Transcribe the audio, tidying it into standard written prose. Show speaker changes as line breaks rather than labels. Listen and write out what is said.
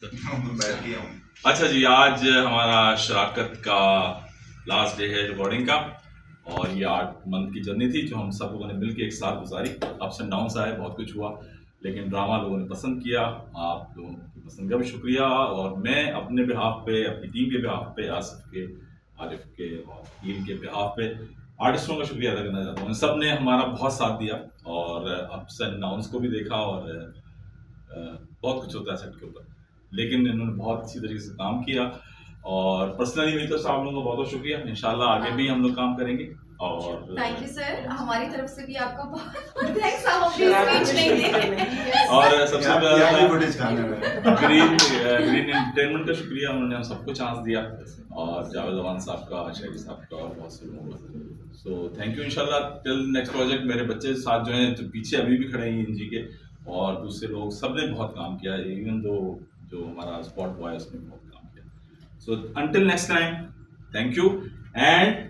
अच्छा जी, आज हमारा शराकत का लास्ट डे है रिकॉर्डिंग का, और ये 8 मंथ की जर्नी थी जो हम सब लोगों ने मिलकर एक साथ गुजारी। अप्स एंड डाउन्स आए, बहुत कुछ हुआ, लेकिन ड्रामा लोगों ने पसंद किया। आप लोगों की पसंद का भी शुक्रिया, और मैं अपने बिहाफ पे, अपनी टीम के बिहाफ पे, आसिफ के, आरिफ के और टीम के बिहाफ पे आर्टिस्टों का शुक्रिया अदा करना चाहता हूँ। सब ने हमारा बहुत साथ दिया और अप्स एंड डाउन्स को भी देखा, और बहुत कुछ होता है सेट के ऊपर, लेकिन इन्होंने बहुत अच्छी तरीके से काम किया। और पर्सनली मेरी तरफ से आप लोगों का बहुत बहुत शुक्रिया। इंशाल्लाह आगे भी हम लोग काम करेंगे। और
थैंक यू सर, हमारी तरफ से भी आपका बहुत थैंक्स। आप अपनी स्पीच नहीं दे
और सबसे पहले ग्रीन एंटरटेनमेंट का शुक्रिया, उन्होंने हम सबको चांस दिया, और जावेद अवान साहब का, शाहिद साहब का, और बहुत से लोगों का। So thank you. इंशाल्लाह टिल नेक्स्ट प्रोजेक्ट। मेरे बच्चे साथ जो हैं, जो पीछे अभी भी खड़े हैं एनजी के, और दूसरे लोग, सब ने बहुत काम किया, इवन दो जो हमारा स्पॉट बॉय उसने बहुत काम किया। So until next time, thank you and